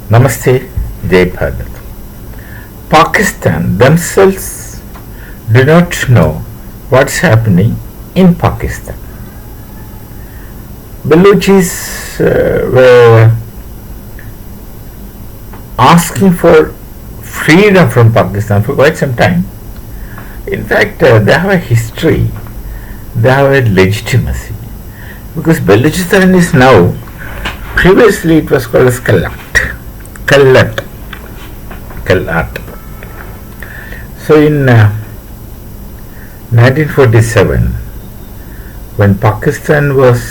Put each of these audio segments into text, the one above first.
Namaste, Jai Bharat. Pakistan themselves do not know what's happening in Pakistan. Baluchis were asking for freedom from Pakistan for quite some time. In fact, they have a history, they have a legitimacy. Because Baluchistan is now, previously it was called as Kalat. Kalat. Kalat. So in 1947, when Pakistan was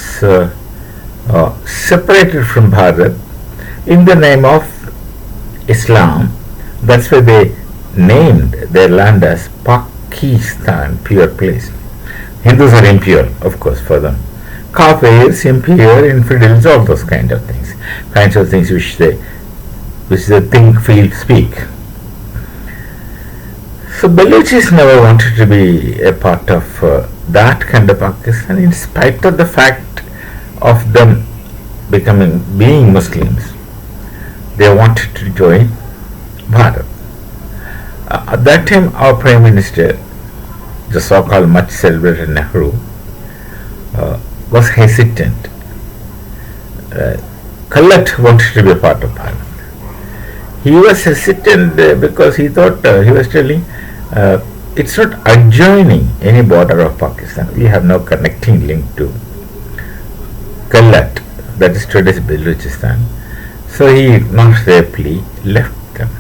separated from Bharat in the name of Islam, that's why they named their land as Pakistan, pure place. Hindus are impure, of course, for them. Kafirs, impure, infidels, all those kinds of things which they think, feel, speak. So Baluchis never wanted to be a part of that kind of Pakistan, in spite of the fact of them being Muslims. They wanted to join Bharat. At that time, our Prime Minister, the so-called much celebrated Nehru, was hesitant. Kalat wanted to be a part of Bharat. He was hesitant because he thought, he was telling, it's not adjoining any border of Pakistan. We have no connecting link to Kalat, that is today's Baluchistan. So he not their plea, left them.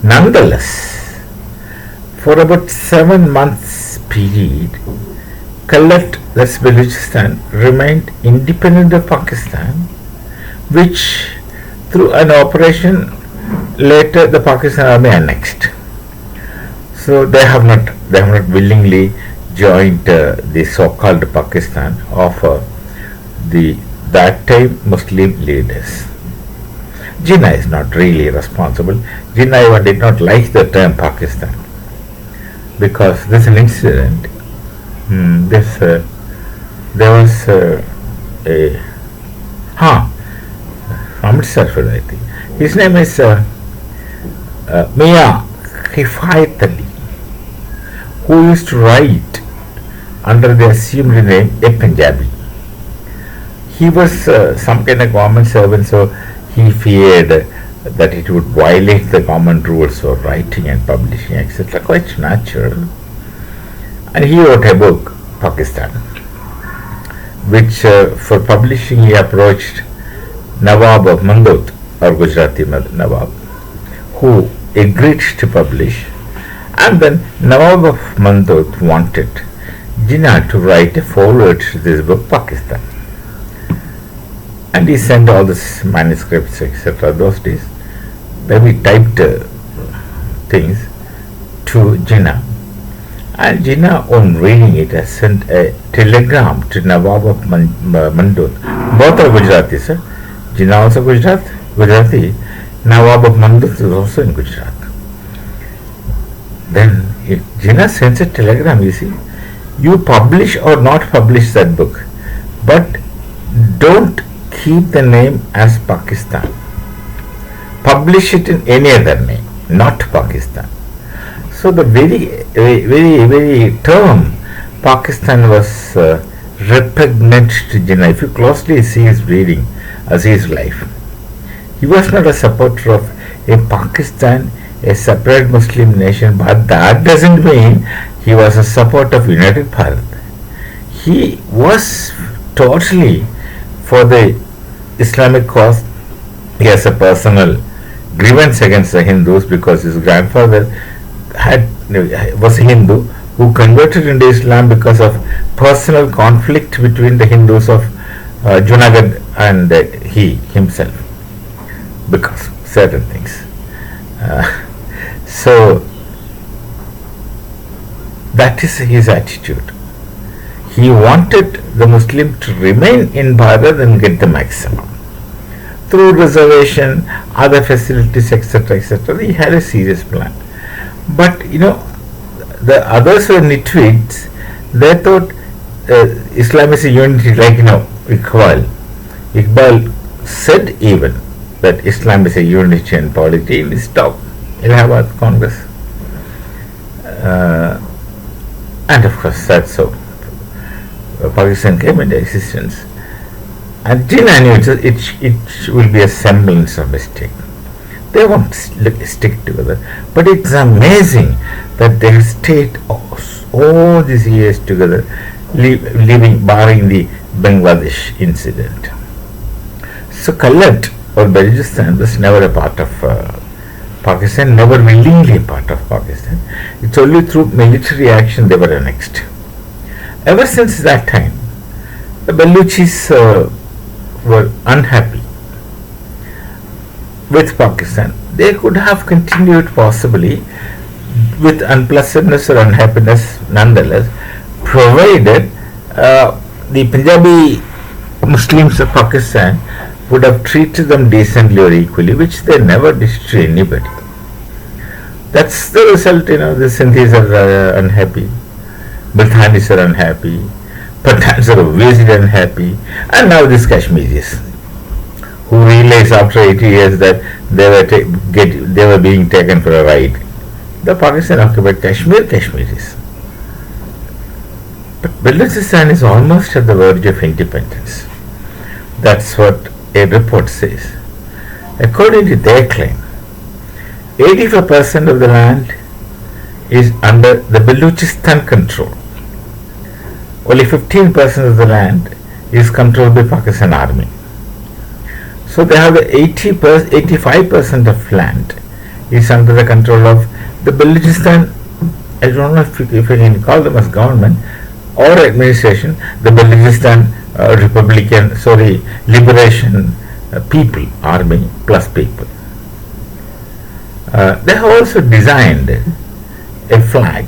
Nonetheless, for about 7 months period, Kalat, that's Baluchistan, remained independent of Pakistan, which through an operation later the Pakistan army annexed. So they have not willingly joined the so-called Pakistan of the that time Muslim leaders. Jinnah is not really responsible. Jinnah even did not like the term Pakistan because there's an incident. There was a Amritsar, I think. His name is Mia Hifayat Ali, who used to write under the assumed name a Punjabi. He was some kind of government servant, so he feared that it would violate the government rules for writing and publishing, etc. Quite natural. And he wrote a book, Pakistan, which for publishing he approached Nawab of Mandot, or Gujarati Nawab, who agreed to publish. And then Nawab of Mandot wanted Jinnah to write a foreword to this book, Pakistan. And he sent all these manuscripts, etc. Those days. Then we typed things to Jinnah. And Jinnah, on reading it, has sent a telegram to Nawab of Mandot. Both are Gujaratis, sir. Jinnah also Gujarati. Nawab of Mandot is also in Gujarat. Then Jinnah sends a telegram, you see. You publish or not publish that book, but don't keep the name as Pakistan. Publish it in any other name, not Pakistan. So the very term Pakistan was repugnant to Jinnah. If you closely see his reading, see his life, he was not a supporter of a Pakistan, a separate Muslim nation, but that doesn't mean he was a supporter of United Bharat. He was totally for the Islamic cause. He has a personal grievance against the Hindus because his grandfather was a Hindu who converted into Islam because of personal conflict between the Hindus of Junagadh and he himself, because certain things. So that is his attitude. He wanted the Muslim to remain in Bharat and get the maximum through reservation, other facilities, etc., etc. He had a serious plan. But the others were nitwits. They thought Islam is a unity, like Iqbal. Iqbal said even that Islam is a Unitarian polity, he stopped Allahabad Congress. And of course, that's how Pakistan came into existence. And till I knew it will be a semblance of mistake. They won't stick together. But it's amazing that they have stayed all these years together, living, barring the Bangladesh incident. So Kalat or Baluchistan was never a part of Pakistan, never willingly a part of Pakistan. It's only through military action they were annexed. Ever since that time, the Baluchis were unhappy with Pakistan. They could have continued possibly with unpleasantness or unhappiness nonetheless, provided the Punjabi Muslims of Pakistan would have treated them decently or equally, which they never did to anybody. That's the result. The Sindhis are unhappy, Brithanis are unhappy, Pathans are obviously unhappy, and now these Kashmiris, who realize after 80 years that they were being taken for a ride. The Pakistan occupied Kashmir, Kashmiris. But Baluchistan is almost at the verge of independence. That's what a report says. According to their claim, 85% of the land is under the Baluchistan control. Only 15% of the land is controlled by Pakistan Army. So they have the 85% of land is under the control of the Baluchistan. I don't know if you can call them as government or administration, the Baluchistan Liberation People Army plus people. They have also designed a flag.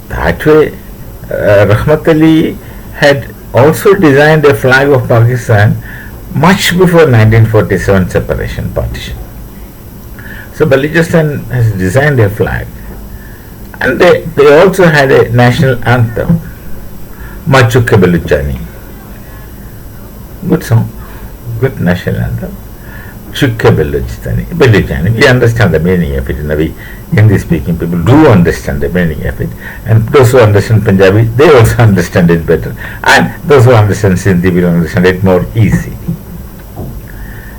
That way, Rahmat Ali had also designed a flag of Pakistan much before 1947 separation partition. So Baluchistan has designed a flag, and they also had a national anthem, Machukke Baluchani. Good song, good national anthem. Chukke Baluchani. We understand the meaning of it. We Hindi speaking people do understand the meaning of it, and those who understand Punjabi, they also understand it better, and those who understand Sindhi will understand it more easy.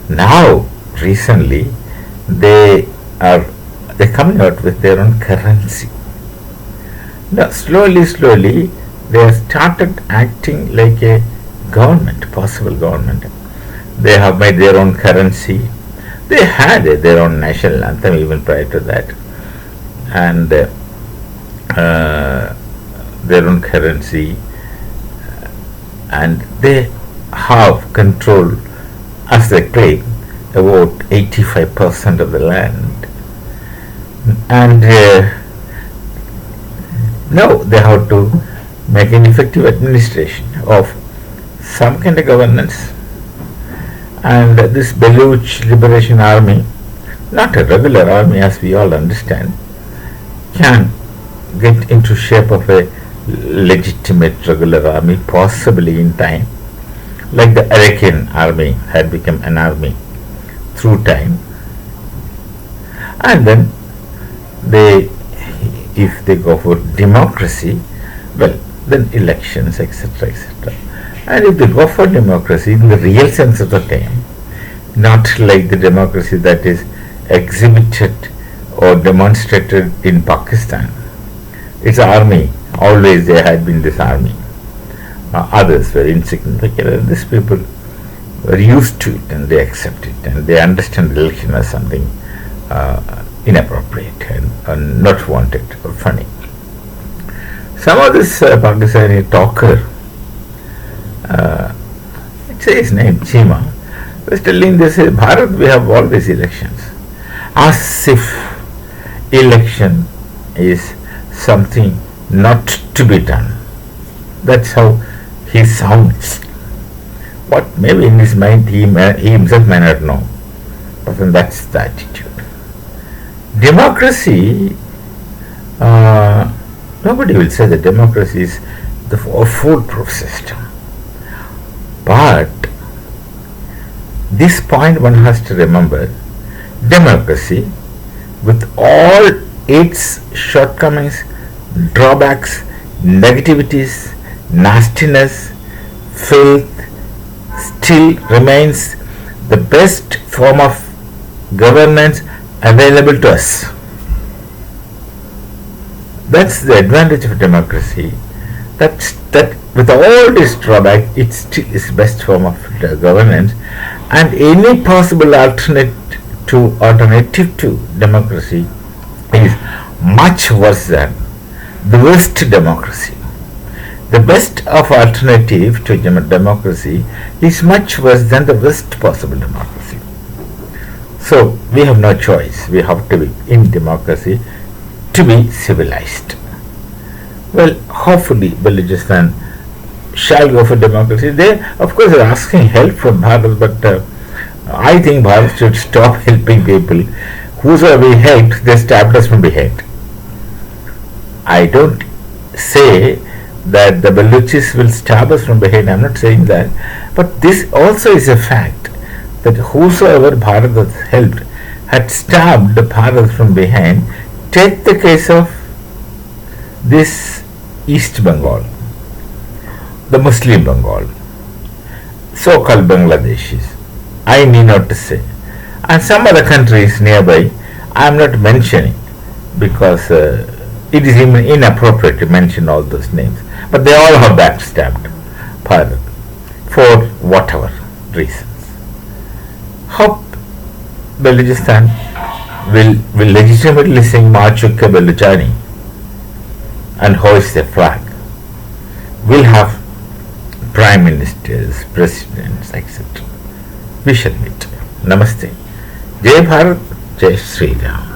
Now, recently, they're coming out with their own currency. Now, slowly, they have started acting like a government, possible government. They have made their own currency. They had their own national anthem even prior to that, and their own currency, and they have control, as they claim, about 85% of the land. And now they have to make an effective administration of some kind of governance. And this Baluch Liberation Army, not a regular army as we all understand, can get into shape of a legitimate regular army, possibly in time, like the Arakan army had become an army through time. And then if they go for democracy, well, then elections, etc., etc. And if they go for democracy in the real sense of the term, not like the democracy that is exhibited or demonstrated in Pakistan, it's army. Always there had been this army. Others were insignificant, and these people were used to it, and they accept it, and they understand election as something inappropriate and not wanted or funny. Some of this Pakistani talker, it says his name, Chima, was telling this, Bharat, we have all these elections, as if election is something not to be done. That's how he sounds. What maybe in his mind he himself may not know, but then that's the attitude. Democracy, nobody will say that democracy is a foolproof system, but This point one has to remember. Democracy, with all its shortcomings, drawbacks, negativities, nastiness, filth, still remains the best form of governance available to us. That's the advantage of democracy. That with all this drawback, it still is best form of governance, and any possible alternative to democracy is much worse than the worst democracy. The best of alternative to democracy is much worse than the worst possible democracy. So we have no choice. We have to be in democracy to be civilized. Well, hopefully Baluchistan shall go for democracy. They, of course, are asking help from Bharat, but I think Bharat should stop helping people. Whosoever we helped, they stabbed us from behind. I don't say that the Baluchis will stab us from behind. I'm not saying that. But this also is a fact that whosoever Bharat has helped had stabbed Bharat from behind. Take the case of this East Bengal, the Muslim Bengal, so-called Bangladeshis. I need not to say. And some other countries nearby, I am not mentioning because it is even inappropriate to mention all those names. But they all have backstabbed Bharat for whatever reasons. Hope Baluchistan will legitimately sing Ma Chukka Baluchani and hoist the flag. We'll have prime ministers, presidents, etc. We shall meet. Namaste. Jai Bharat, Jai Sri Ram.